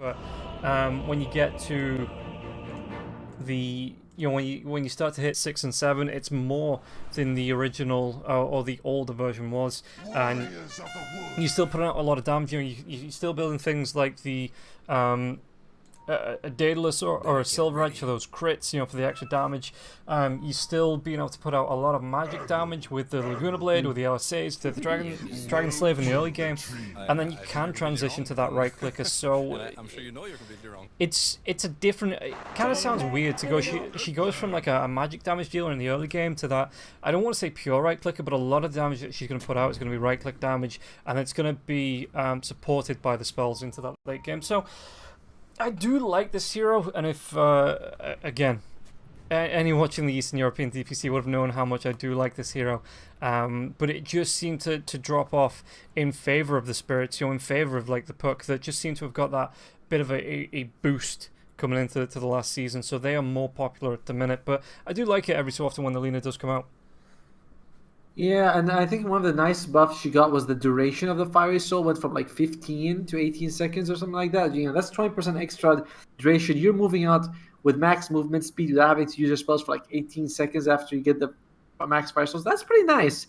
but when you get to the when you start to hit 6 and 7, it's more than the original or the older version was, and you still put out a lot of damage. You're still building things like the a Daedalus or a Silver Edge for those crits, for the extra damage. You still being able to put out a lot of magic damage with the Laguna Blade, with the LSAs, the Dragon Slave in the early game, and then you can transition to that right clicker. So I'm sure you know you're completely wrong. it's a different. It kind of sounds weird to go. She goes from like a magic damage dealer in the early game to that. I don't want to say pure right clicker, but a lot of damage that she's going to put out is going to be right click damage, and it's going to be supported by the spells into that late game. So I do like this hero, and if, again, anyone watching the Eastern European DPC would have known how much I do like this hero, but it just seemed to drop off in favor of the Spirits, in favor of like the Puck, that just seemed to have got that bit of a boost coming into the last season, so they are more popular at the minute, but I do like it every so often when the Lina does come out. Yeah, and I think one of the nice buffs she got was the duration of the Fiery Soul went from like 15 to 18 seconds or something like that. That's 20% extra duration. You're moving out with max movement speed without having to use your spells for like 18 seconds after you get the max Fire Souls. That's pretty nice.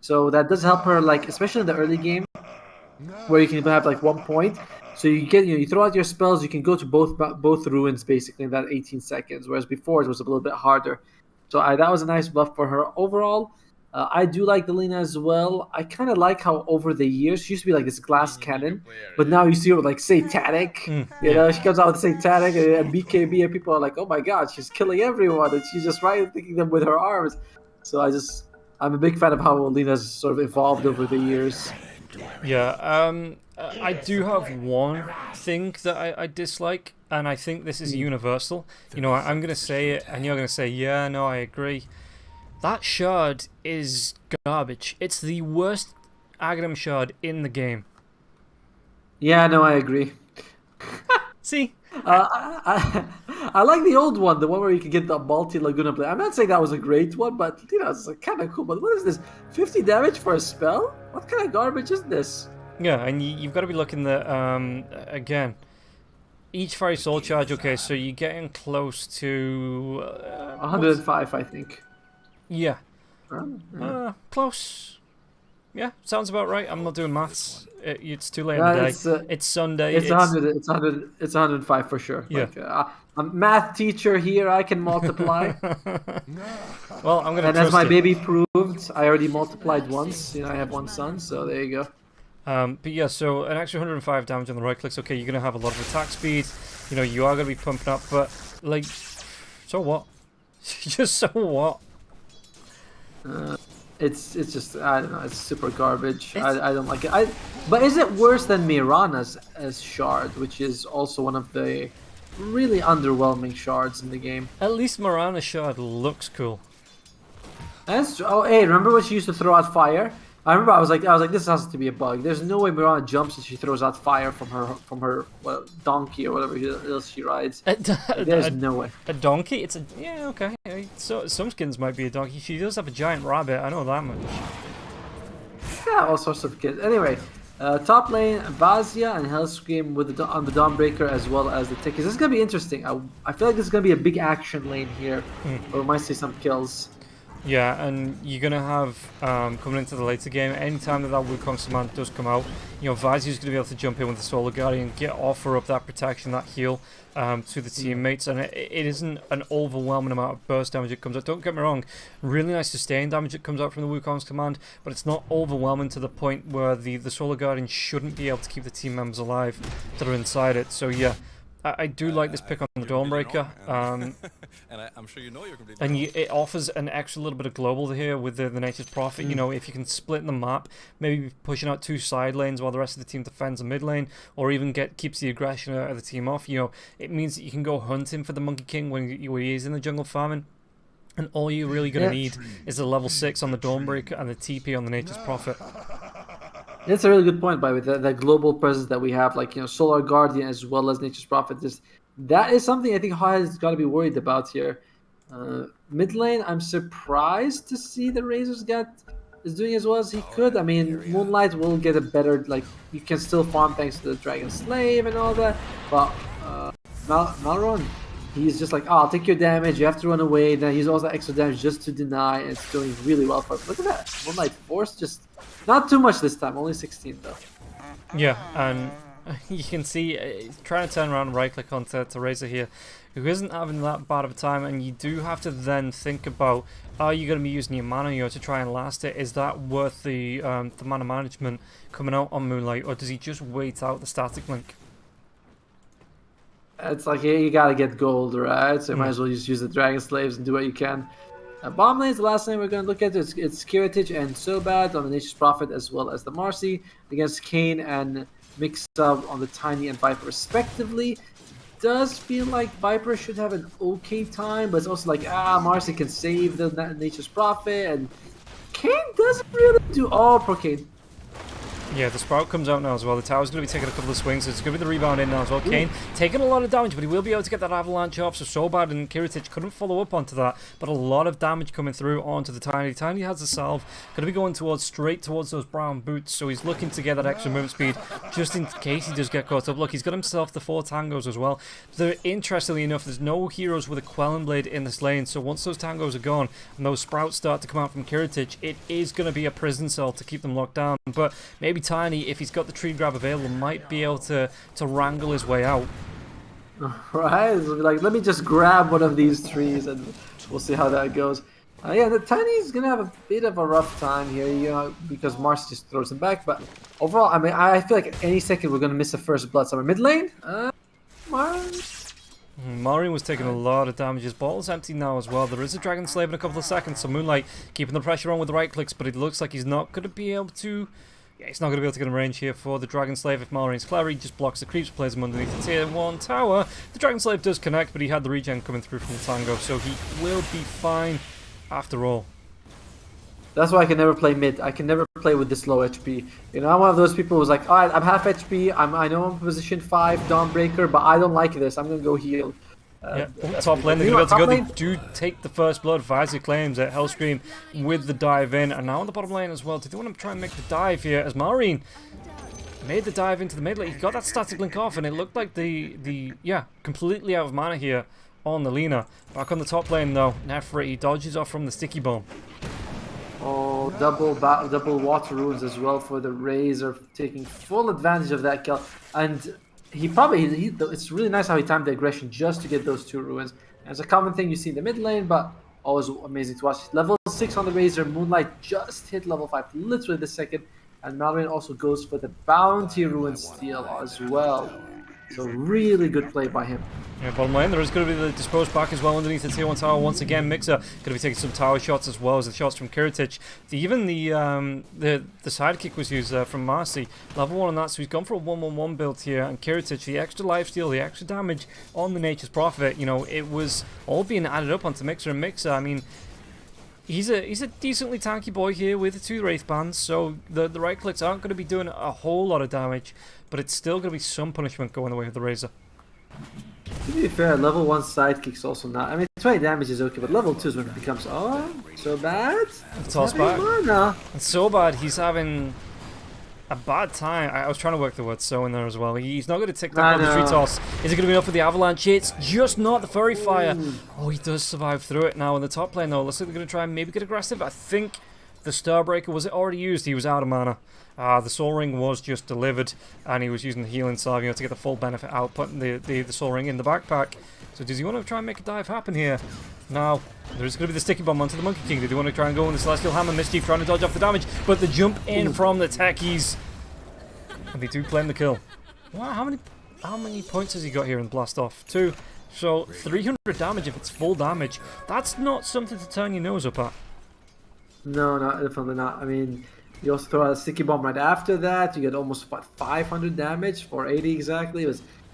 So that does help her, like especially in the early game, where you can have like 1 point. So you get you throw out your spells, you can go to both ruins basically in that 18 seconds, whereas before it was a little bit harder. So that was a nice buff for her overall. I do like the Lina as well. I kind of like how over the years she used to be like this glass cannon, but now you see her with like Satanic. She comes out with Satanic and BKB, and people are like, "Oh my God, she's killing everyone!" And she's just right-clicking them with her arms. So I'm a big fan of how Lina's sort of evolved over the years. Yeah, I do have one thing that I dislike, and I think this is universal. I'm going to say it, and you're going to say, yeah, no, I agree. That shard is garbage. It's the worst Aghanim shard in the game. Yeah, no, I agree. See? I like the old one, the one where you can get the multi Laguna Blade. I'm not saying that was a great one, but it's kind of cool. But what is this? 50 damage for a spell? What kind of garbage is this? Yeah, and you've got to be looking at, again, each Fiery Soul charge, okay, so you're getting close to... 105, I think. Yeah. Close. Yeah, sounds about right. I'm not doing maths. It's too late in the day. It's Sunday. It's 100. It's 105 for sure. Yeah. I'm a math teacher here. I can multiply. Well, I'm gonna. And as my baby proved, I already multiplied once. I have one son, so there you go. But yeah, so an extra 105 damage on the right clicks. Okay, you're gonna have a lot of attack speed. You are gonna be pumping up, but like, so what? Just so what? It's just, I don't know, it's super garbage. I don't like it. But is it worse than Mirana's as shard, which is also one of the really underwhelming shards in the game? At least Mirana's shard looks cool. That's true. Oh, hey, remember when she used to throw out fire? I remember I was like, this has to be a bug. There's no way Mirana jumps and she throws out fire from her donkey or whatever else she rides. There's no way. A donkey? Yeah, okay. So some skins might be a donkey. She does have a giant rabbit. I know that much. Yeah, all sorts of kids. Anyway, top lane Vazia and Hellscream on the Dawnbreaker as well as the Tikis. This is gonna be interesting. I feel like this is gonna be a big action lane here, where we might see some kills. Yeah, and you're going to have, coming into the later game, anytime that Wukong's command does come out, Vaziu's going to be able to jump in with the Solar Guardian, offer up that protection, that heal to the teammates, and it isn't an overwhelming amount of burst damage that comes out. Don't get me wrong, really nice sustained damage that comes out from the Wukong's command, but it's not overwhelming to the point where the Solar Guardian shouldn't be able to keep the team members alive that are inside it. So yeah, I do like this pick on the Dawnbreaker. And I'm sure you're completely and it offers an extra little bit of global here with the Nature's Prophet. If you can split the map, maybe pushing out 2 side lanes while the rest of the team defends a mid lane, or even keeps the aggression of the team off. it means that you can go hunting for the Monkey King when he is in the jungle farming. And all you're really going to need is a level 6 on the Dawnbreaker and the TP on the Nature's Prophet. That's a really good point, by the way. That global presence that we have, like Solar Guardian as well as Nature's Prophet, that is something I think High has got to be worried about here. Mid lane, I'm surprised to see the Razors get is doing as well as he could. I mean, Moonlight will get a better, like, you can still farm thanks to the Dragon Slave and all that, but Malron, he's just like, oh, I'll take your damage, you have to run away, then he's also extra damage just to deny, and it's doing really well for him. Look at that, Moonlight Force, just not too much this time, only 16 though. Yeah, and you can see trying to turn around and right click onto Razor here, who isn't having that bad of a time, and you do have to then think about, are you going to be using your mana to try and last it? Is that worth the mana management coming out on Moonlight, or does he just wait out the static link? It's like, yeah, you gotta get gold, right? So you might as well just use the Dragon Slaves and do what you can. Bomb lane is the last thing we're going to look at. It's Kiritich and Sobad on the Nature's Prophet, as well as the Marcy against Kane and Mix-Up on the Tiny and Viper respectively. Does feel like Viper should have an okay time, but it's also like, Marcy can save the Nature's Prophet, and Kane doesn't really do all pro Kane. Yeah, the Sprout comes out now as well. The tower's going to be taking a couple of swings. It's going to be the rebound in now as well. Kane taking a lot of damage, but he will be able to get that avalanche off. So bad, and Kiritich couldn't follow up onto that. But a lot of damage coming through onto the Tiny. Tiny has the salve. Going to be going straight towards those brown boots. So he's looking to get that extra movement speed just in case he does get caught up. Look, he's got himself the 4 tangos as well. Interestingly enough, there's no heroes with a Quelling Blade in this lane. So once those tangos are gone and those sprouts start to come out from Kiritich, it is going to be a prison cell to keep them locked down. But maybe Tiny, if he's got the tree grab available, might be able to wrangle his way out. Right, so like, let me just grab one of these trees and we'll see how that goes. Yeah, the Tiny's gonna have a bit of a rough time here, because Mars just throws him back. But overall, I mean, I feel like any second we're gonna miss a first blood somewhere. Mid lane, Mars. Maureen was taking a lot of damage. His ball's empty now as well. There is a Dragon Slave in a couple of seconds, so Moonlight keeping the pressure on with the right clicks, but it looks like he's not going to be able to... Yeah, he's not going to be able to get in range here for the Dragon Slave. If Mallory's clever, he just blocks the creeps, plays him underneath the tier 1 tower. The Dragon Slave does connect, but he had the regen coming through from the Tango, so he will be fine after all. That's why I can never play mid. I can never play with this low HP. I'm one of those people who's like, alright, I'm half HP, I know I'm position 5, Dawnbreaker, but I don't like this. I'm going to go heal. Top lane, they're going to be able to go. They do take the first blood. Visor claims at Hellscream with the dive in, and now on the bottom lane as well. Did they want to try and make the dive here as Maureen made the dive into the mid lane? He got that static link off, and it looked like completely out of mana here on the Lina. Back on the top lane though, Nefri, he dodges off from the sticky bomb. Oh, double water runes as well for the Razor, taking full advantage of that kill. And it's really nice how he timed the aggression just to get those 2 ruins. And it's a common thing you see in the mid lane, but always amazing to watch. Level 6 on the Razor, Moonlight just hit level 5 literally this second. And Malvin also goes for the bounty ruin steal as well. So really good play by him. Yeah, bottom lane, there is going to be the disposed back as well underneath the tier 1 tower. Once again, Mixer going to be taking some tower shots as well as the shots from Kiritich. Even the sidekick was used from Marcy. Level 1 on that, so he's gone for a 1-1-1 build here. And Kiritich, the extra lifesteal, the extra damage on the Nature's Prophet, it was all being added up onto Mixer. And Mixer, I mean, he's a decently tanky boy here with the 2 Wraith Bands, so the right clicks aren't going to be doing a whole lot of damage, but it's still going to be some punishment going the way of the Razor. To be fair, level 1 sidekick's also not... I mean, 20 damage is okay, but level 2 is when it becomes... Oh, so bad? Toss back. And so bad, he's having a bad time. I was trying to work the word so in there as well. He's not going to take that tree toss. Is it going to be enough for the avalanche? It's just not the Furry Fire. Oh, he does survive through it now in the top lane, though. Looks like they're going to try and maybe get aggressive. I think the Starbreaker, was it already used? He was out of mana. The Soul Ring was just delivered, and he was using the healing salve to get the full benefit out, putting the Soul Ring in the backpack. So does he want to try and make a dive happen here? Now, there's going to be the Sticky Bomb onto the Monkey King. Did he want to try and go in the Celestial Hammer? Mischief trying to dodge off the damage, but the jump in from the techies. And they do claim the kill. Wow, how many points has he got here in Blast Off? 2. So 300 damage if it's full damage. That's not something to turn your nose up at. No, definitely not. I mean, you also throw out a Sticky Bomb right after that. You get almost 500 damage, 480 exactly.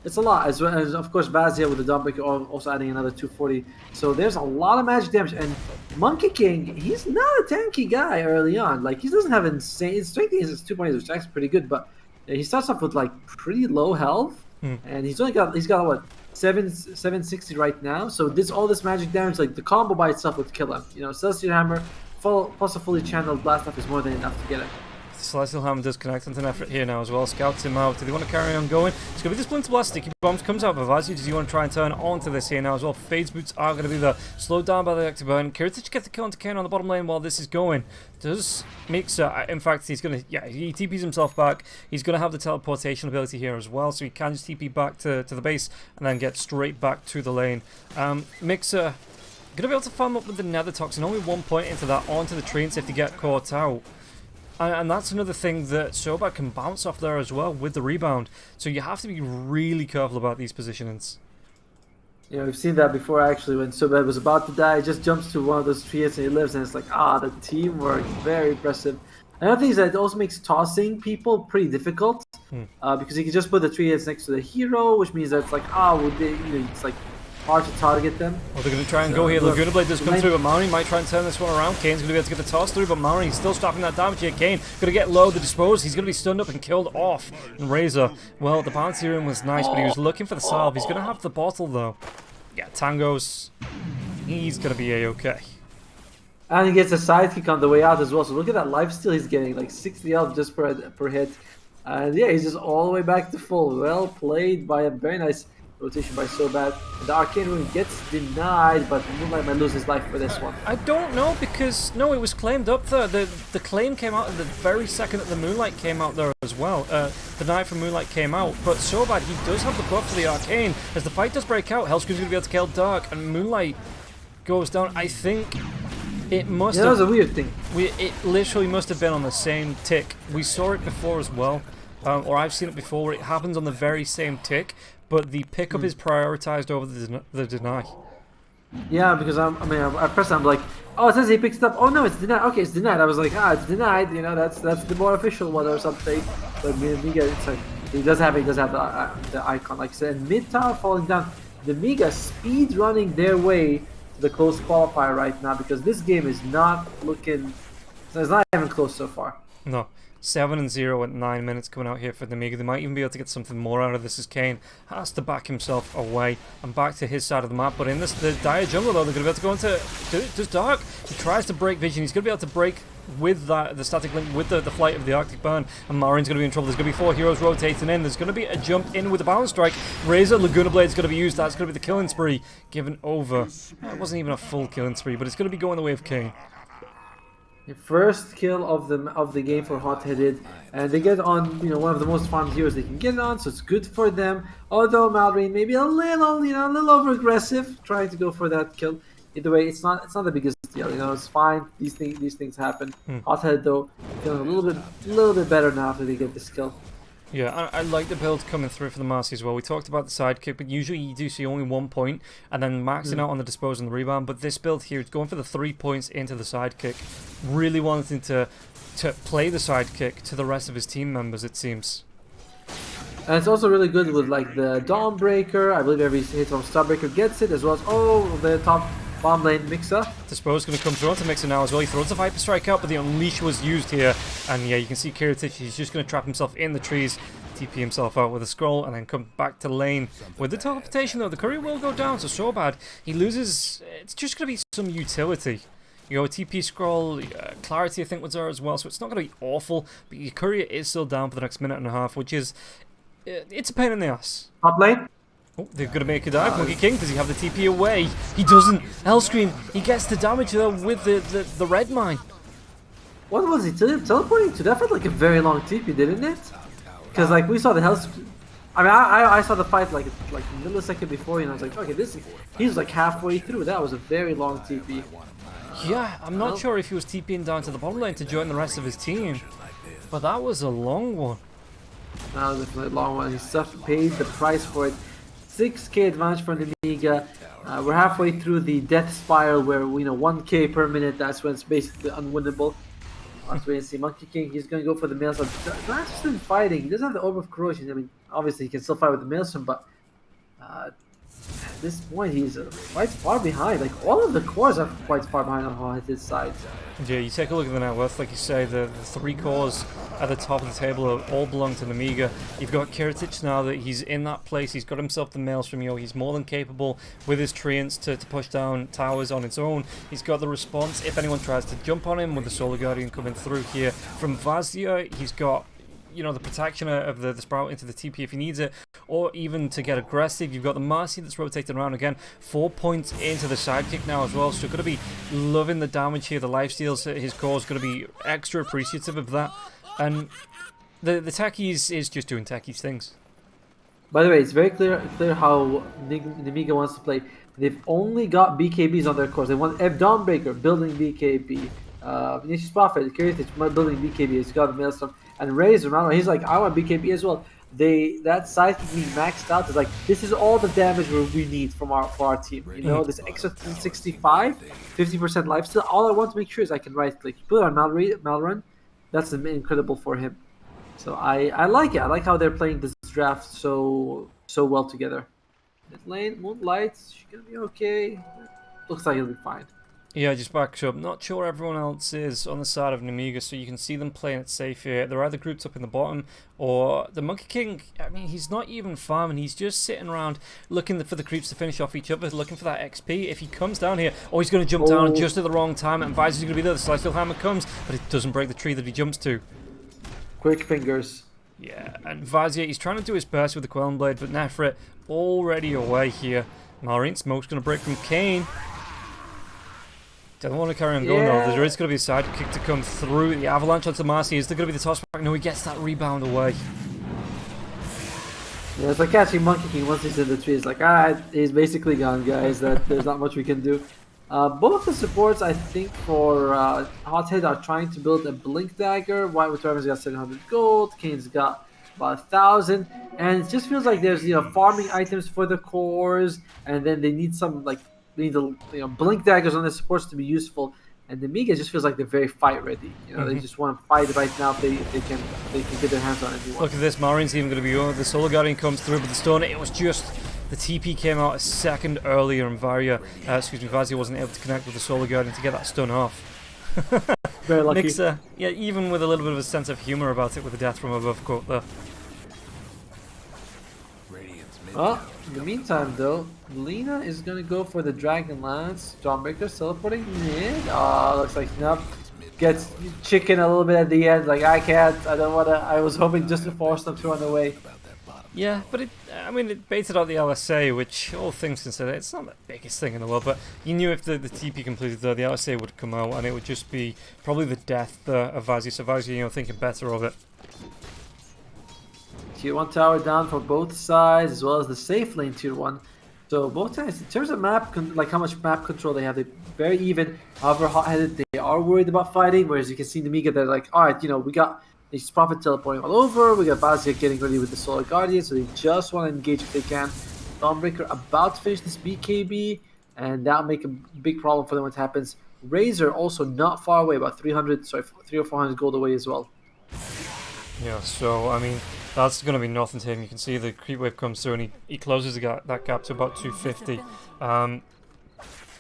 It's a lot, as well as of course Vazia with the Dawnbreaker also adding another 240. So there's a lot of magic damage. And Monkey King, he's not a tanky guy early on. Like, he doesn't have insane... His strength is 2.8, which is actually pretty good, but he starts off with like pretty low health, and he's got what, 760 right now. So all this magic damage, like the combo by itself would kill him. Celestial Hammer, plus a fully channeled blast off is more than enough to get it. Celestial Hammer does connect onto an effort here now as well. Scouts him out. Do they want to carry on going? It's going to be the Splinter Blast. Sticky Bombs comes out. Vavazi, does he want to try and turn onto this here now as well? Fades Boots are going to be there. Slowed down by the active burn. Kiritich gets the kill onto Kane on the bottom lane while this is going. Does Mixer, in fact, he's going to, yeah, he TPs himself back. He's going to have the teleportation ability here as well, so he can just TP back to the base and then get straight back to the lane. Mixer going to be able to farm up with the Nether Toxin. Only 1 point into that onto the treants if they get caught out. And that's another thing that Sobad can bounce off there as well with the rebound. So you have to be really careful about these positionings. Yeah, we've seen that before actually. When Sobad was about to die, he just jumps to one of those trees and he lives, and it's like, the teamwork, very impressive. Another thing is that it also makes tossing people pretty difficult because you can just put the tree heads next to the hero, which means that it's like, it's like hard to target them. Well, they're going to try and go here. Laguna Blade does come through, but Maori might try and turn this one around. Kane's going to be able to get the toss through, but Maori still stopping that damage here. Kane going to get low, the dispose. He's going to be stunned up and killed off. And Razor, well, the bounty room was nice, but he was looking for the salve. He's going to have the bottle, though. Yeah, Tango's, he's going to be A-okay. And he gets a sidekick on the way out as well. So look at that lifesteal he's getting, like 60 health just per hit. And yeah, he's just all the way back to full. Well played by a very nice rotation by Sobad. The Arcane Rune gets denied, but Moonlight might lose his life for this one. I don't know, because no, it was claimed up there. The claim came out the very second that the Moonlight came out there as well. The Knight from Moonlight came out, but Sobad, he does have the buff for the Arcane. As the fight does break out, Hellscream's going to be able to kill Dark, and Moonlight goes down. I think it must have... that was a weird thing. It literally must have been on the same tick. We saw it before as well, or I've seen it before, where it happens on the very same tick, but the pickup is prioritized over the deny. Yeah, because I pressed. I'm like, oh, it says he picks it up. Oh no, it's denied. Okay, it's denied. I was like, it's denied. You know, that's the more official one or something. But Nemiga, it's like he does have the icon, like I said. And mid tower falling down. Nemiga speed running their way to the close qualifier right now because this game is not looking. It's not even close so far. No. 7-0 at 9 minutes coming out here for Nemiga. They might even be able to get something more out of this as Kane has to back himself away and back to his side of the map. But in the dire jungle though, they're going to be able to go into just Dark. He tries to break vision. He's going to be able to break with the static link with the flight of the Arctic Burn, and Marin's going to be in trouble. There's going to be 4 heroes rotating in. There's going to be a jump in with the balance strike. Razor Laguna Blade is going to be used. That's going to be the killing spree given over. It wasn't even a full killing spree, but it's going to be going the way of Kane. First kill of the game for Hot Headed, and they get on one of the most farmed heroes they can get on, so it's good for them. Although Malrine maybe a little over aggressive, trying to go for that kill. Either way, it's not the biggest deal. It's fine. These things happen. Hot Headed though feeling a little bit better now after they get this kill. Yeah, I like the build coming through for the Marcy as well. We talked about the sidekick, but usually you do see only 1 point and then maxing out on the dispose and the rebound. But this build here is going for the 3 points into the sidekick. Really wanting to play the sidekick to the rest of his team members, it seems. And it's also really good with like the Dawnbreaker. I believe every hit from Starbreaker gets it, as well as the top bomb lane Mixer. Dispose going to come through onto Mixer now as well. He throws the Viper Strike out, but the Unleash was used here. And yeah, you can see Kiritich, he's just going to trap himself in the trees, TP himself out with a scroll, and then come back to lane. With the teleportation though, the courier will go down, so Sobad, he loses, it's just going to be some utility. TP scroll, clarity I think was there as well, so it's not going to be awful, but your courier is still down for the next minute and a half, which is, it's a pain in the ass. Top lane. Oh, they're going to make a dive. Monkey King, does he have the TP away? He doesn't. Hellscream, he gets the damage though with the red mine. What was he teleporting to? That felt like a very long TP, didn't it? Because like we saw the Hellscream. I mean, I saw the fight like a millisecond before, and I was like, okay, he's like halfway through. That was a very long TP. Yeah, I'm not sure if he was TPing down to the bottom lane to join the rest of his team, but that was a long one. That was definitely a long one. He paid the price for it. 6k advantage for Nemiga. We're halfway through the death spiral where 1k per minute. That's when it's basically unwinnable. Let's wait and see. Monkey King, he's going to go for the Maelstrom. Not just in fighting. He doesn't have the Orb of Corrosion. I mean, obviously he can still fight with the Maelstrom, but this point, he's quite far behind. Like, all of the cores are quite far behind on his side. Yeah, you take a look at the net worth, like you say, the three cores at the top of the table all belong to Nemiga. You've got Kiritich now that he's in that place, he's got himself the mails from Yo, he's more than capable with his treants to push down towers on its own. He's got the response if anyone tries to jump on him with the Solar Guardian coming through here. From Vazia, he's got, you know, the protection of the Sprout into the TP if he needs it, or even to get aggressive. You've got the Marcy that's rotating around again, 4 points into the sidekick now as well, so going to be loving the damage here. The lifesteals his core is going to be extra appreciative of that, and the techies is just doing techies things. By the way, it's very clear how Nemiga wants to play. They've only got BKBs on their cores. They want Dawnbreaker building BKB, Vinicius Prophet, Kiritich building BKB. He's got the Maelstrom, and Razor, he's like, I want BKB as well. That sidekick being maxed out is like, this is all the damage we need for our team. You know, this extra 65, 50% lifesteal. All I want to make sure is I can right click, put it on Malrun. That's incredible for him. So I like it. I like how they're playing this draft so well together. Mid lane, Moonlight, she's gonna be okay. Looks like he'll be fine. Yeah, just backs up. Not sure everyone else is on the side of Nemiga, so you can see them playing it safe here. They're either grouped up in the bottom, or the Monkey King, I mean, he's not even farming. He's just sitting around looking for the creeps to finish off each other, looking for that XP. If he comes down here, oh, he's going to jump down just at the wrong time, and Visor's going to be there. The Celestial Hammer comes, but it doesn't break the tree that he jumps to. Quick fingers. Yeah, and Vazia, he's trying to do his best with the Quelling Blade, but Nefrit already away here. Marine Smoke's going to break from Kane. Don't want to carry on going though. There is going to be a side kick to come through. The avalanche onto Marcy. Is there going to be the toss back? No, he gets that rebound away. Yeah, it's like catching Monkey King once he's in the tree. It's like, alright, he's basically gone, guys. There's not much we can do. Both the supports, I think, for Hothead are trying to build a Blink Dagger. White with Reven's got 700 gold. Kane's got about 1,000. And it just feels like there's, you know, farming items for the cores. And then they need some, like, they need the, you know, Blink Daggers on the supports to be useful. And the Nemiga just feels like they're very fight ready. You know, they just want to fight right now if they can get their hands on anyone. Look at this, Marine's even going to be on. The Solar Guardian comes through with the stun. It was just the TP came out a second earlier, and Vazia wasn't able to connect with the Solar Guardian to get that stun off. Very lucky. Mixer, yeah, even with a little bit of a sense of humor about it with the death from above quote there. Well, in the meantime, though, Lina is going to go for the Dragon Lance. Dawnbreaker's teleporting mid. Oh, looks like Snub gets chicken a little bit at the end. Like, I don't want to. I was hoping just to force them to run away. Yeah, but it baited out the LSA, which, all things considered, it's not the biggest thing in the world, but you knew if the TP completed there, the LSA would come out, and it would just be probably the death of Vazia. So Vazia, you know, thinking better of it. Tier 1 tower down for both sides, as well as the safe lane Tier 1. So both sides, in terms of map, like how much map control they have, they're very even. However, hot-headed, they are worried about fighting, whereas you can see Nemiga, they're like, alright, you know, we got these Prophet teleporting all over, we got Vazia getting ready with the Solar Guardian, so they just want to engage if they can. Dawnbreaker about to finish this BKB, and that'll make a big problem for them when it happens. Razor also not far away, about 3 or 400 gold away as well. Yeah, so, I mean, that's going to be nothing to him. You can see the creep wave comes through and he closes that gap to about 250.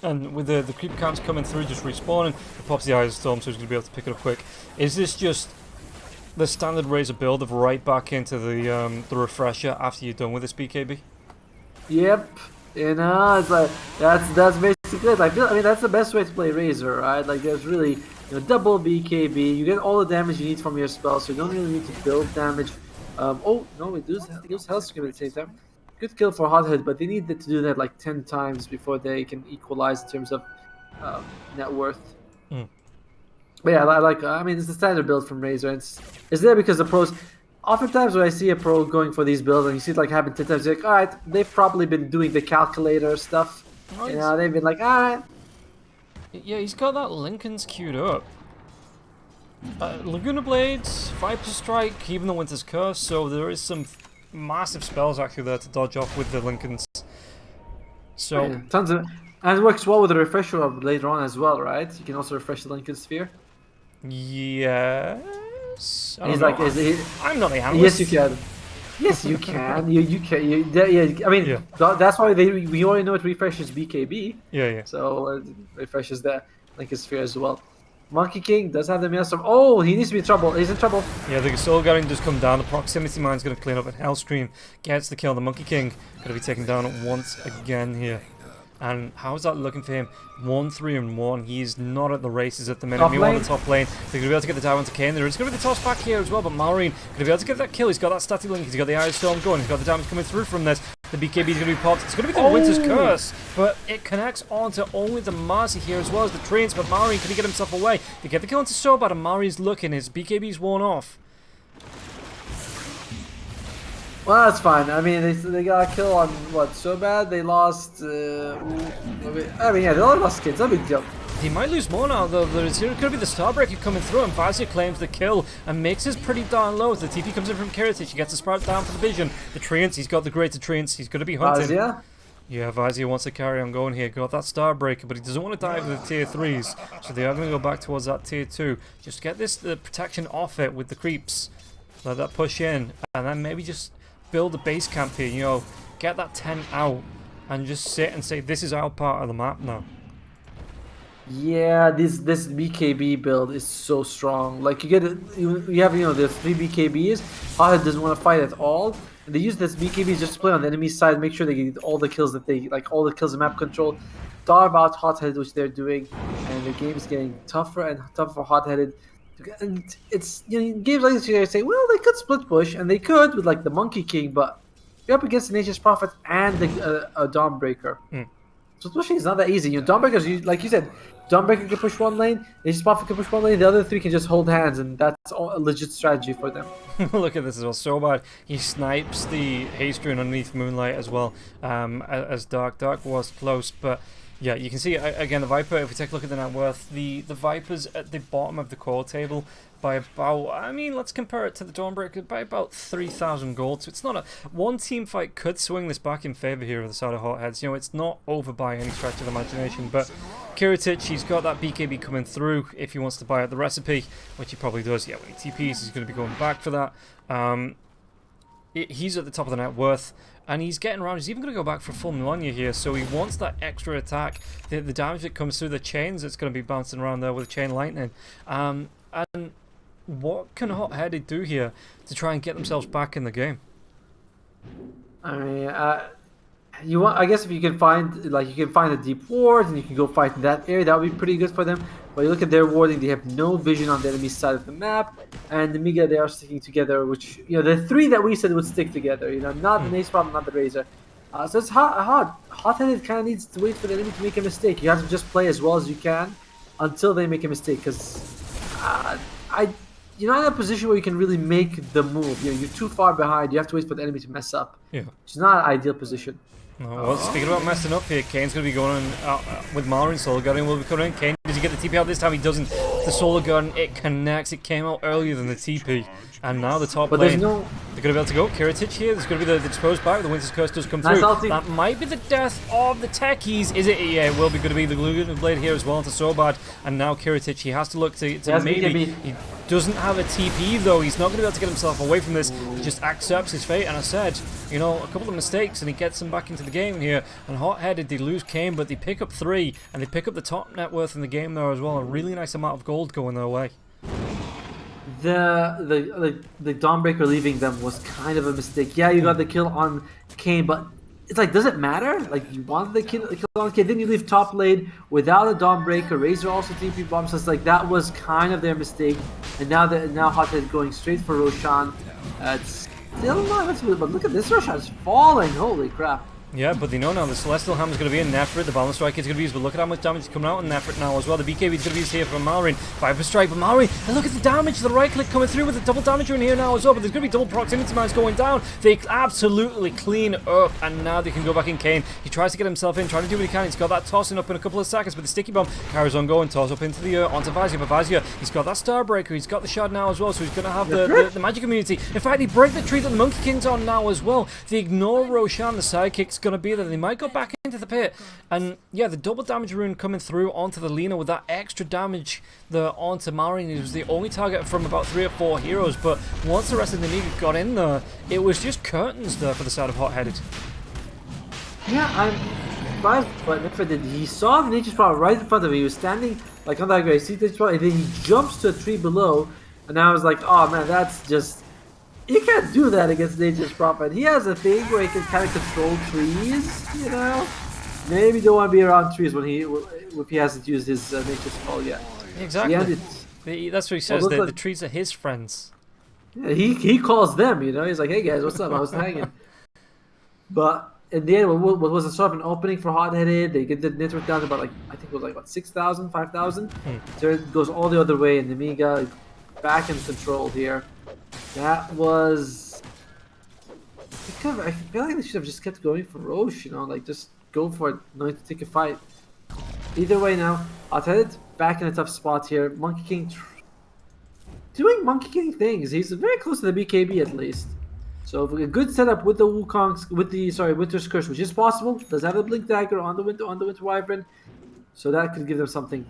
And with the creep camps coming through, just respawning, it pops the Eye of the Storm, so he's going to be able to pick it up quick. Is this just the standard Razor build of right back into the refresher after you're done with this BKB? Yep. You know, it's like, that's basically it. I mean, that's the best way to play Razor, right? Like, there's really, you know, double BKB, you get all the damage you need from your spell, so you don't really need to build damage. Oh, no, we lose Hellscream at the same time. Good kill for Hothead, but they need to do that like 10 times before they can equalize in terms of net worth. But yeah, I mean, it's the standard build from Razor. It's there because the pros, oftentimes when I see a pro going for these builds and you see it like happen 10 times, you're like, alright, they've probably been doing the calculator stuff. You know, they've been like, alright. Yeah, he's got that Lincoln's queued up. Laguna Blades, Viper Strike, even the Winter's Curse, so there is some massive spells actually there to dodge off with the Lincolns. So yeah, tons of, and it works well with the refresher later on as well, right? You can also refresh the Lincoln Sphere. Yes. I'm not the analyst. Yes, you can. Yes, you can. You can. Yeah, I mean, Yeah. that's why we already know it refreshes BKB. Yeah. So refreshes the Link Sphere as well. Monkey King does have the Maelstrom. Oh, he needs to be in trouble. He's in trouble. Yeah, the Soul Guardian does come down. The Proximity Mine's going to clean up, and Hellstream gets the kill. The Monkey King going to be taken down once again here. And how's that looking for him? 1-3-1. He's not at the races at the minute. Meanwhile, the top lane, they're going to be able to get the dive onto Kane. There is going to be the toss back here as well, but Malrine going to be able to get that kill. He's got that static link. He's got the Iron Storm going. He's got the damage coming through from this. The BKB is going to be popped. It's going to be the Winter's Curse, but it connects onto only the Marcy here as well as the trains. But Malrine, can he get himself away? They get the kill onto Sobat, and Mari's looking. His BKB's worn off. Well, that's fine. I mean, they got a kill on what? So bad they lost. I mean, yeah, they only lost kids. No big deal. He might lose more now, though. There's going to be the Starbreaker coming through, and Vazia claims the kill and makes us pretty darn low. The TP comes in from Kiritich. He gets the Sprout down for the vision. The Treants, he's got the greater Treants. He's going to be hunting. Vazia? Yeah, Vazia wants to carry on going here. Got that Starbreaker, but he doesn't want to dive with the tier 3s. So they are going to go back towards that tier 2. Just get the protection off it with the creeps. Let that push in, and then maybe just build a base camp here, you know, get that tent out and just sit and say, this is our part of the map now. Yeah, this BKB build is so strong. Like you have the 3 BKBs. Hothead doesn't want to fight at all, and they use this BKB just to play on the enemy side, make sure they get all the kills all the kills in map control. Dark out Hothead, which they're doing, and the game is getting tougher and tougher for Hotheaded. And it's games like this you say, well, they could split push, and they could with like the Monkey King, but you're up against the Nature's Prophet and the Dawnbreaker. So pushing is not that easy. Dawnbreakers, like you said, Dawnbreaker can push one lane, Nature's Prophet can push one lane, the other 3 can just hold hands, and that's a legit strategy for them. Look at this as well. So bad. He snipes the Haste Rune underneath Moonlight as well, as Dark was close, but yeah, you can see again the Viper. If we take a look at the net worth, the Viper's at the bottom of the core table by about, I mean, let's compare it to the Dawnbreaker, by about 3,000 gold. So it's not one team fight could swing this back in favor here of the side of Hotheads. It's not over by any stretch of the imagination. But Kiritich, he's got that BKB coming through if he wants to buy out the recipe, which he probably does. Yeah, when he TPs, he's going to be going back for that. He's at the top of the net worth, and he's getting around. He's even going to go back for full Melania here, so he wants that extra attack. The damage that comes through the chains, it's going to be bouncing around there with chain lightning. And what can Hot-Headed do here to try and get themselves back in the game? I mean, I guess if you can find a deep ward and you can go fight in that area, that would be pretty good for them. But you look at their warding; they have no vision on the enemy side of the map, and the Nemiga, they are sticking together. Which the 3 that we said would stick together. Not the Nace Problem, not the Razor. So it's hard. Hot-Headed kind of needs to wait for the enemy to make a mistake. You have to just play as well as you can until they make a mistake. Because you're not in a position where you can really make the move. You're too far behind. You have to wait for the enemy to mess up. Yeah, it's not an ideal position. No, well, speaking about messing up here, Kane's going to be going with Malrine. Solar Guardian will be coming in. Kane, does he get the TP out this time? He doesn't. The Solar Guardian, it connects. It came out earlier than the TP. And now the top lane, they're going to be able to go. Kiritich here, there's going to be the disposed back. The Winter's Curse does come through. That might be the death of the techies. Is it? Yeah, it will be going to be the Glue Blade here as well into Sobad. And now Kiritich, he has to look to maybe... He doesn't have a TP though. He's not going to be able to get himself away from this. He just accepts his fate. And I said, a couple of mistakes and he gets them back into the game here. And Hot-Headed, they lose Kane, but they pick up 3. And they pick up the top net worth in the game there as well. A really nice amount of gold going their way. The Dawnbreaker leaving them was kind of a mistake. Yeah, you got the kill on Kane, but it's like, does it matter? Like, you want the kill on Kane, then you leave top lane without a Dawnbreaker. Razor also TP bombs. So it's like that was kind of their mistake. And now Hothead going straight for Roshan. It's still not, but look at this, Roshan's falling. Holy crap. Yeah, but they know now the Celestial Hammer is going to be in Nefrit, the Balance Strike is going to be used, but look at how much damage is coming out in Nefrit now as well. The BKB is going to be used here for Malrine. Viper Strike, but Malrine, and look at the damage, the right click coming through with the double damage in here now as well, but there's going to be double proximity mines going down. They absolutely clean up, and now they can go back in Kane. He tries to get himself in, trying to do what he can. He's got that tossing up in a couple of seconds, but the Sticky Bomb carries on going, toss up into the onto Vazia, but Vazia, he's got that Starbreaker, he's got the shard now as well, so he's going to have the magic immunity. In fact, they break the tree that the Monkey King's on now as well. They ignore Roshan, the sidekicks going to be that they might go back into the pit. And yeah, the double damage rune coming through onto the Lina with that extra damage onto Marin. He was the only target from about 3 or 4 heroes, but once the rest of the Nemiga got in there, it was just curtains there for the side of Hot-Headed. Yeah, I'm surprised what Nifra did. He saw the Nature's Prophet right in front of him. He was standing like on that gray, see the Nature's Prophet, and then he jumps to a tree below, and I was like, oh man, that's just... You can't do that against Nature's Prophet. He has a thing where he can kind of control trees, you know? Maybe you don't want to be around trees when if he hasn't used his Nature's Spell yet. Exactly. That's what he says, the trees are his friends. Yeah, he calls them, you know? He's like, hey guys, what's up? I was hanging. But in the end, what was a sort of an opening for Hot-Headed? They get the network down to about, like, I think it was like, what, 6,000, 5,000? So it goes all the other way, and Nemiga back in control here. That was... I feel like they should have just kept going for Roche, you know, like just go for it, not to take a fight. Either way now, Hot-Headed back in a tough spot here. Monkey King doing Monkey King things. He's very close to the BKB at least. So a good setup with the Wukong's, with the Winter's Curse, which is possible. Does have a Blink Dagger on the Winter Wyvern, so that could give them something.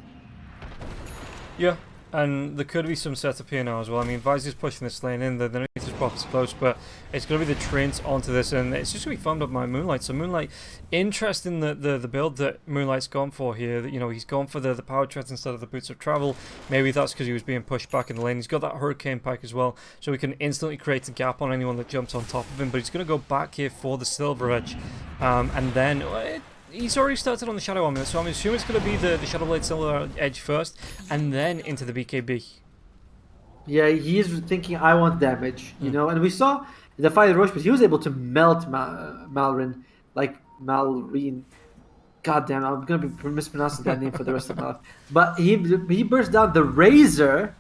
Yeah. And there could be some setup here now as well. I mean, Vizier's pushing this lane in, the Nature's Prophet's close, but it's going to be the Treants onto this, and it's just going to be farmed up by Moonlight. So Moonlight, interesting the build that Moonlight's gone for here. You know, he's gone for the Power Treads instead of the Boots of Travel. Maybe that's because he was being pushed back in the lane. He's got that Hurricane Pike as well, so he can instantly create a gap on anyone that jumps on top of him, but he's going to go back here for the Silver Edge, and then... He's already started on the Shadow Armor, so I'm assuming it's going to be the Shadow Blade Silver Edge first, and then into the BKB. Yeah, he's thinking, I want damage, you know, and we saw in the fight at Roche, but he was able to melt Malrin, like Malrine. God damn, I'm going to be mispronouncing that name for the rest of my life. But he burst down the Razor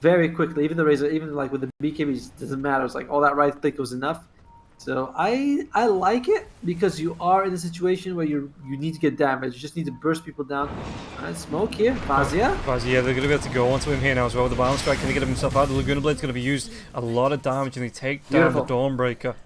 very quickly, even the Razor, even like with the BKBs, doesn't matter, it's like all that right click was enough. So I like it because you are in a situation where you need to get damage. You just need to burst people down. Alright, Smoke here. Vazia, they're going to be able to go onto him here now as well with the Balance Strike. Can he get himself out? The Laguna Blade's going to be used a lot of damage, and they take down the Dawnbreaker.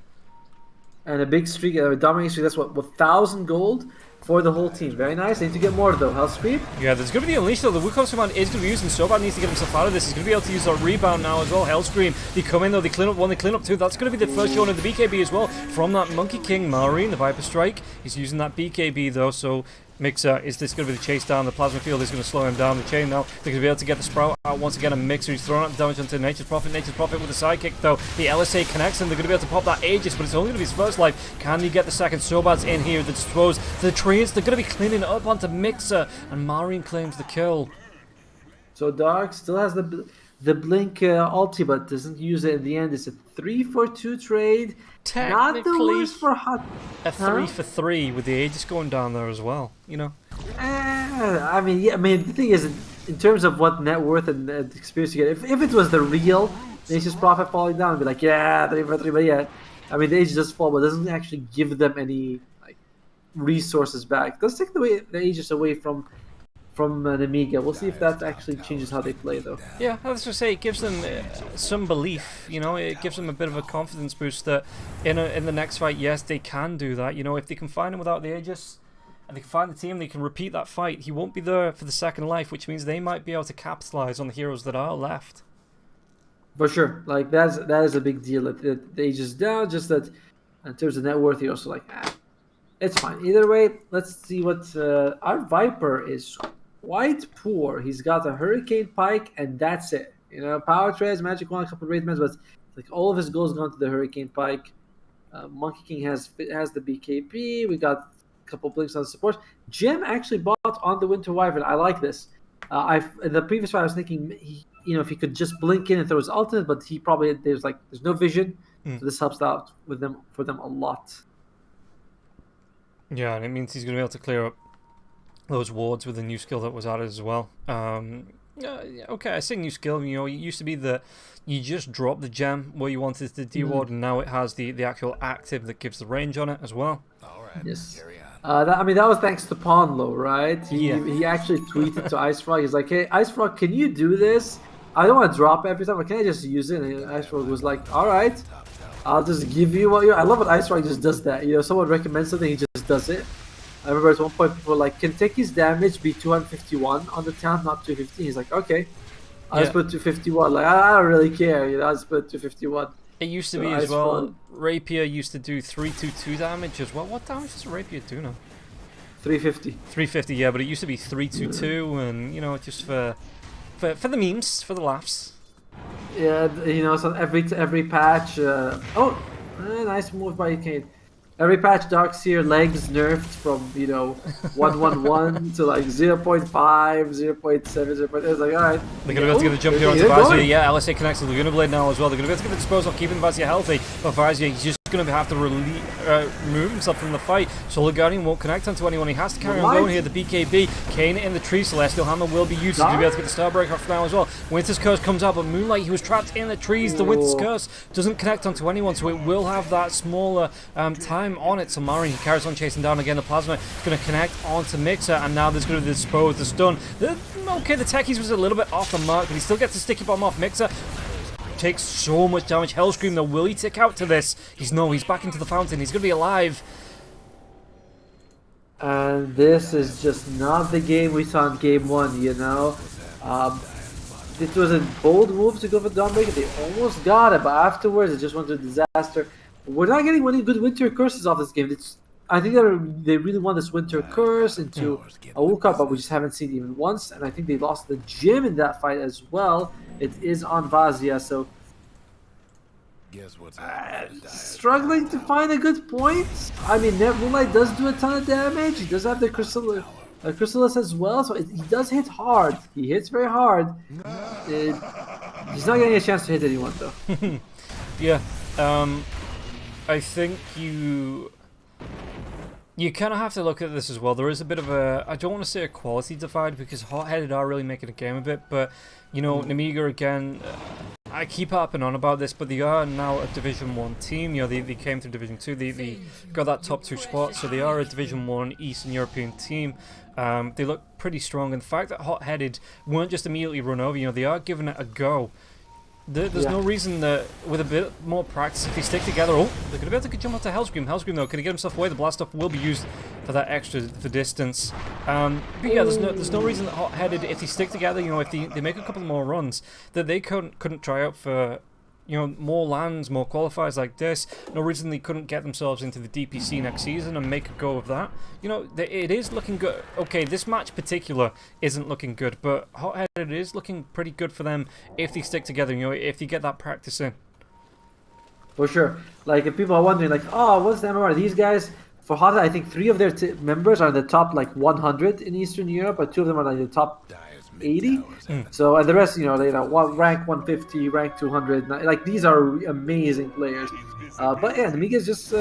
And a big streak, dominating streak. That's what 1,000 gold for the whole team. Very nice. They need to get more though. Hellscream. Yeah, there's going to be the Unleash though. The Wukong's command is going to be used, and Sobat needs to get himself out of this. He's going to be able to use that rebound now as well. Hellscream. They come in though. They clean up one. They clean up two. That's going to be the first showing of the BKB as well from that Monkey King Marine, the Viper Strike. He's using that BKB though, so Mixer, is this going to be the chase down? The Plasma Field is going to slow him down. The chain now, they're going to be able to get the Sprout out once again. And Mixer, he's throwing out the damage onto Nature's Prophet. Nature's Prophet with a sidekick though. The LSA connects him. They're going to be able to pop that Aegis, but it's only going to be his first life. Can he get the second? Sobat's in here. The dispose. The Treants, they're going to be cleaning it up onto Mixer, and Marine claims the kill. So Dark still has the Blink ulti, but doesn't use it in the end. It's a 3-for-2 trade. Not the worst for Hot. A 3-for-3 with the Aegis going down there as well, you know. I mean, yeah. I mean, the thing is, in terms of what net worth and experience you get, if it was the real Nature's Prophet falling down, I'd be like, yeah, 3-for-3. But yeah, I mean, the Aegis does fall, but it doesn't actually give them any like resources back. It does take the Aegis away from Nemiga. We'll see if that actually changes how they play, though. Yeah, I was going to say, it gives them some belief, you know, it gives them a bit of a confidence boost that in the next fight, yes, they can do that. You know, if they can find him without the Aegis, and they can find the team, they can repeat that fight, he won't be there for the second life, which means they might be able to capitalize on the heroes that are left. For sure. Like, that is a big deal. That the Aegis down, just that in terms of net worth, you're also like, it's fine. Either way, let's see what... our Viper is quite poor. He's got a Hurricane Pike, and that's it. You know, Power Treads, Magic Wand, a couple of Raid Mans, but like all of his goals gone to the Hurricane Pike. Monkey King has the BKB. We got a couple blinks on the support. Jim actually bought on the Winter Wyvern. I like this. In the previous fight, I was thinking, if he could just blink in and throw his ultimate, but he probably there's no vision, so this helps out for them a lot. Yeah, and it means he's going to be able to clear up those wards with the new skill that was added as well. Okay, I say new skill. You know, it used to be that you just drop the gem where you wanted to de-ward, and now it has the actual active that gives the range on it as well. All right. Yes. That was thanks to Ponlo, right? He actually tweeted to IceFrog. He's like, "Hey, IceFrog, can you do this? I don't want to drop every time, but can I just use it?" And IceFrog was like, "All right, I'll just give you what you. I love when Ice Rock just does that. You know, someone recommends something, he just does it. I remember at one point people were like, "Can Techi's damage be 251 on the town, not 250?" He's like, "Okay, I'll just put 251." Like I don't really care, you know. I'll just put 251. It used to So be as Ice well. Rock, Rapier used to do 322 damage as well. What damage does Rapier do now? 350. 350, yeah, but it used to be 322, and you know, just for the memes, for the laughs. Yeah, you know, so every patch. Nice move by Kane. Every patch, Darkseer legs nerfed from 111 to like 0.5, 0.7, 0.8. It's like, alright. They're going to be able to get the jump here onto Vazia. Yeah, LSA connects to Laguna Blade now as well. They're going to be able to get the disposal, keeping Vazia healthy. But Vazia, he's just going to have to remove himself from the fight. Solar Guardian won't connect onto anyone. He has to carry on going here. The BKB, Kane in the tree. Celestial Hammer will be used to be able to get the Starbreaker off now as well. Winter's Curse comes out, but Moonlight, he was trapped in the trees. The Winter's Curse doesn't connect onto anyone, so it will have that smaller time on it. So Marin, he carries on chasing down again. The Plasma is going to connect onto Mixer, and now there's going to be the Dispose, the Stun. Okay, the Techies was a little bit off the mark, but he still gets the Sticky Bomb off. Mixer takes so much damage. Hellscream, though, will he tick out to this? He's back into the fountain. He's going to be alive. And this is just not the game we saw in game 1, you know? It was a bold move to go for Dawnbreaker. They almost got it, but afterwards it just went to a disaster. We're not getting any good Winter Curses off this game. I think they really want this Winter Curse into a Wuka, but we just haven't seen it even once. And I think they lost the gym in that fight as well. It is on Vazia, so Guess what's struggling to find a good point. I mean, Moonlight does do a ton of damage. He does have the Chrysalis as well, so he does hit hard. He hits very hard. He's not getting a chance to hit anyone, though. Yeah, I think you kind of have to look at this as well. There is a bit of a, I don't want to say a quality divide, because Hot-Headed are really making a game of it, but, you know, Nemiga again, I keep harping on about this, but they are now a Division 1 team. You know, they came through Division 2, they got that top 2 spot, so they are a Division 1 Eastern European team. They look pretty strong, and the fact that Hot-Headed weren't just immediately run over, you know, they are giving it a go. There's no reason that with a bit more practice, if they stick together, they're going to be able to jump onto Hellscream. Hellscream, though, can he get himself away? The blast off will be used for that extra for distance. But yeah, there's no reason that Hot-Headed, if they stick together, you know, if they make a couple more runs, that they couldn't try out for, you know, more lands, more qualifiers like this. No reason they couldn't get themselves into the DPC next season and make a go of that. You know, it is looking good. Okay, this match particular isn't looking good, but Hot-Headed is looking pretty good for them if they stick together, you know, if they get that practice in. For sure. Like, if people are wondering, like, oh, what's the MMR? These guys, for Hot-Headed, I think 3 of their members are in the top, like, 100 in Eastern Europe, but 2 of them are, like, the top 80. So, and the rest, you know, rank 150, rank 200. Like, these are amazing players. But yeah, Nemiga's just,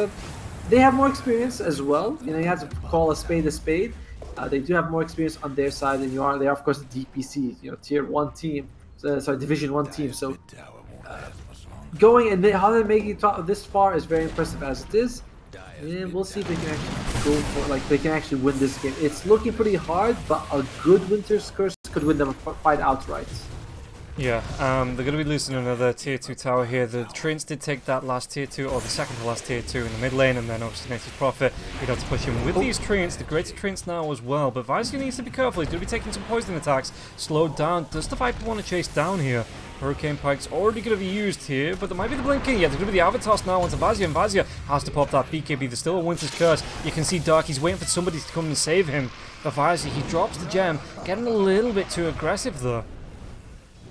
they have more experience as well. You know, you have to call a spade a spade. They do have more experience on their side than you are. They are, of course, the DPC, you know, tier 1 team. Sorry, Division 1 team. So, going and how they make it this far is very impressive as it is. And we'll see if they can actually go for, like, they can actually win this game. It's looking pretty hard, but a good Winter's Curse could win them a fight outright. Yeah, they're going to be losing another tier 2 tower here. The Treants did take that last tier 2, or the second to last tier 2 in the mid lane, and then obviously Nature's Prophet, he'd have to push him with these Treants, the greater Treants now as well. But Vizio needs to be careful, he's going to be taking some poison attacks, slowed down. Does the Viper want to chase down here? Hurricane Pike's already going to be used here, but there might be the blinking. Yeah, there's going to be the Avatar now onto Vazia, and Vazia has to pop that BKB. There's still a Winter's Curse. You can see Dark, he's waiting for somebody to come and save him. But Vazia, he drops the gem, getting a little bit too aggressive though.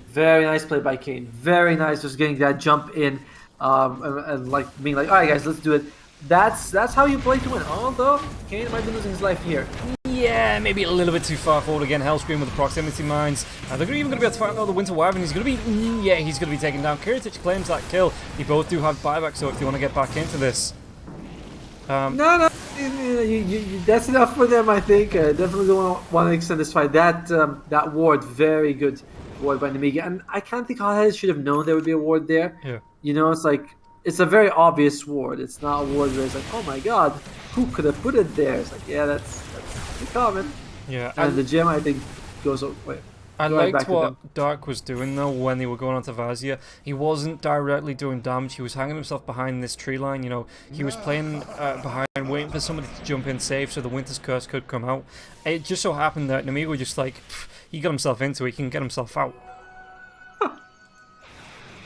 Very nice play by Kane. Very nice, just getting that jump in, and like being like, all right, guys, let's do it. That's how you play to win. Although Kane might be losing his life here. Yeah, maybe a little bit too far forward again. Hellscream with the proximity mines. They're even going to be able to fight another Winter Wyvern. He's going to be, yeah, he's going to be taken down. Kiritich claims that kill. They both do have buyback, so if you want to get back into this. No, that's enough for them, I think. Definitely don't want to extend this fight. That ward, very good ward by Nemiga, and I can't think Hot-Headed should have known there would be a ward there. Yeah. You know, it's like, it's a very obvious ward. It's not a ward where it's like, oh my god, who could have put it there? It's like, yeah, that's pretty common. Yeah. And the gem, I think, goes away. I Go right back liked to them. what Dark was doing though when they were going on to Vazia. He wasn't directly doing damage, he was hanging himself behind this tree line, you know. He was playing behind, waiting for somebody to jump in safe so the Winter's Curse could come out. It just so happened that Nemiga was just like, he got himself into it, he can get himself out.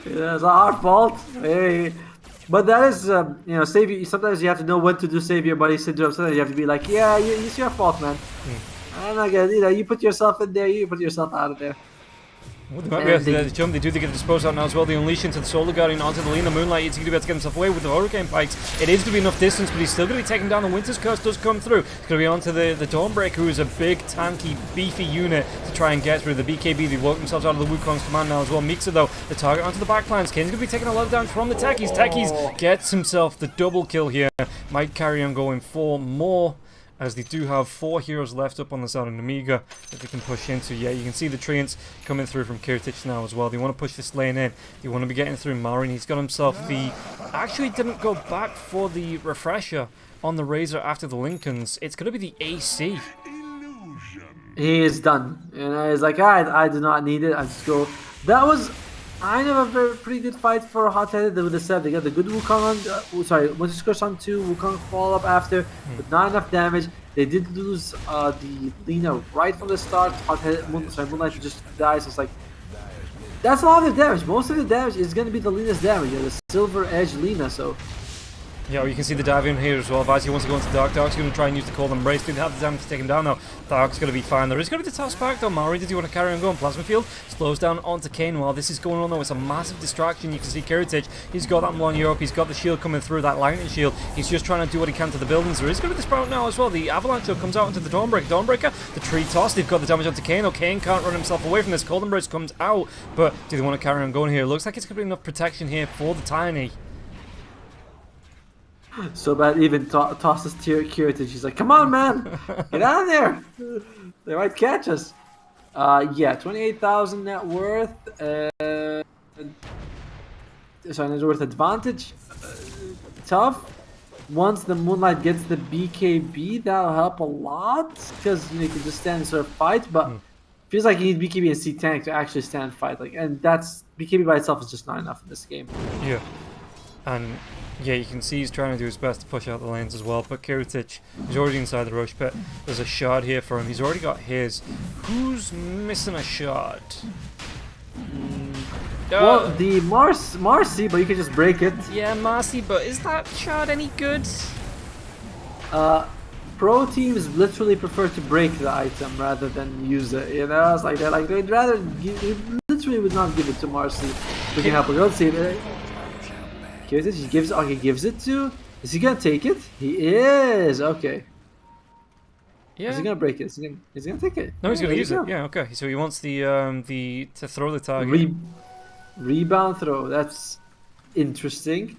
It's our fault. Hey. But that is, you know, save. Sometimes you have to know when to do Savior Buddy syndrome. Sometimes you have to be like, yeah, it's your fault, man. I'm not gonna, you know, you put yourself in there, you put yourself out of there. Well, they might be able to jump. They do. They get the disposed out now as well. They unleash into the Solar Guardian onto the Lena Moonlight. He's going to be able to get himself away with the Hurricane Pikes. It is going to be enough distance, but he's still going to be taken down. The Winter's Curse does come through. It's going to be onto the Dawnbreaker, who is a big, tanky, beefy unit to try and get through. The BKB, they work themselves out of the Wukong's command now as well. Mixa, though, the target onto the backlines. Kane's going to be taking a lot of damage from the Techies. Techies gets himself the double kill here. Might carry on going for more, as they do have 4 heroes left up on the side of Nemiga that they can push into. Yeah, you can see the Treants coming through from Kiritich now as well. They want to push this lane in. They want to be getting through Marin. He's got himself the... Actually didn't go back for the refresher on the Razor after the Lincolns. It's going to be the AC. He is done. And he's like, I do not need it. I just go. That was kind of a pretty good fight for Hot-Headed with the set. They got the good Wukong on, sorry, Winter's Curse on 2, Wukong follow up after, but not enough damage. They did lose the Lena right from the start. Hot-Headed, Moonlight just dies. So it's like, that's a lot of the damage. Most of the damage is going to be the Lena's damage, you know, the Silver Edge Lena, so. Yeah, you can see the dive in here as well. Vazia wants to go into Dark. Dark's going to try and use the Cold Embrace. Didn't have the damage to take him down though. Dark's going to be fine. There is going to be the toss back though. Mari, did you want to carry on going? Plasma Field slows down onto Kane while this is going on though. It's a massive distraction. You can see Kiritich. He's got that Melania up. He's got the shield coming through, that lightning shield. He's just trying to do what he can to the buildings. There is going to be the Sprout now as well. The Avalanche comes out into the Dawnbreaker. Dawnbreaker, the tree toss. They've got the damage onto Kane. Kane can't run himself away from this. Cold Embrace comes out, but do they want to carry on going here? Looks like it's going to be enough protection here for the Tiny. So bad, even tosses Kiritich. She's like, come on, man, get out of there. They might catch us. Yeah, 28,000 net worth. Sorry, net worth advantage. Tough. Once the Moonlight gets the BKB, that'll help a lot. Because, you know, you can just stand and sort of fight, but feels like you need BKB and C tank to actually stand and fight. Like, and that's BKB by itself is just not enough in this game. Yeah. And yeah, you can see he's trying to do his best to push out the lanes as well, but Kiritich is already inside the rush pit. There's a shard here for him. He's already got his. Who's missing a shard? Well, the Marcy, but you can just break it. Yeah, Marcy, but is that shard any good? Pro teams literally prefer to break the item rather than use it. You know, it's like they'd rather literally would not give it to Marcy. We can help her. Let's see it. He gives it to. Is he gonna take it? He is. Okay. Yeah. Is he gonna break it? He's gonna take it. No, he's gonna use it. Yeah. Okay. So he wants the to throw the target. Rebound throw. That's interesting.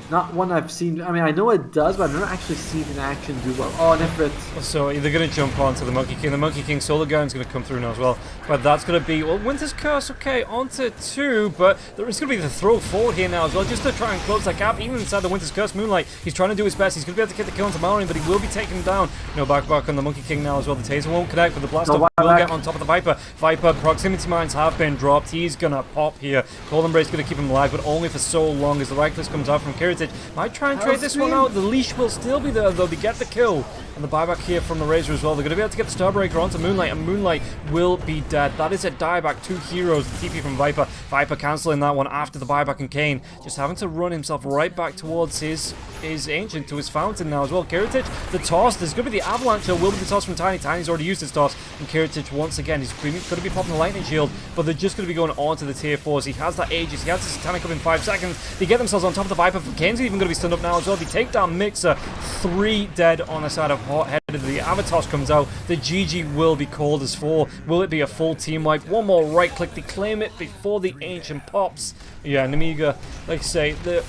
Not one I've seen. I mean, I know it does, but I've never actually seen it in action do well. Oh, Nefrit. So they're going to jump onto the Monkey King. The Monkey King Solar Guardian's going to come through now as well. But that's going to be, well, Winter's Curse, okay, onto 2. But there is going to be the throw forward here now as well, just to try and close that gap. Even inside the Winter's Curse Moonlight, he's trying to do his best. He's going to be able to get the kill onto Marin, but he will be taken down. You know, back on the Monkey King now as well. The Taser won't connect, but the Blast Off will get on top of the Viper. Viper, proximity mines have been dropped. He's going to pop here. Cold Embrace going to keep him alive, but only for so long as the right click comes out from Kiritich. Might try and trade this one out. The leash will still be there though. They get the kill. And the buyback here from the Razor as well. They're going to be able to get the Starbreaker onto Moonlight, and Moonlight will be dead. That is a dieback. 2 heroes. The TP from Viper. Viper cancelling that one after the buyback, and Kane just having to run himself right back towards his Ancient, to his Fountain now as well. Kiritich, the toss. There's going to be the Avalanche. There will be the toss from Tiny. Tiny's already used his toss. And Kiritich, once again, he's going to be popping the Lightning Shield, but they're just going to be going on to the tier 4s. He has that Aegis. He has his Satanic up in 5 seconds. They get themselves on top of the Viper. Kane's even going to be stunned up now as well. They take down Mixer. 3 dead on the side of Hot-Headed. The Avatos comes out. The GG will be called as 4. Will it be a full team wipe? One more right click. They claim it before the Ancient pops. Yeah, Nemiga, like I say, the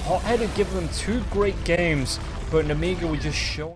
Hot-Headed give them 2 great games, but Nemiga would just show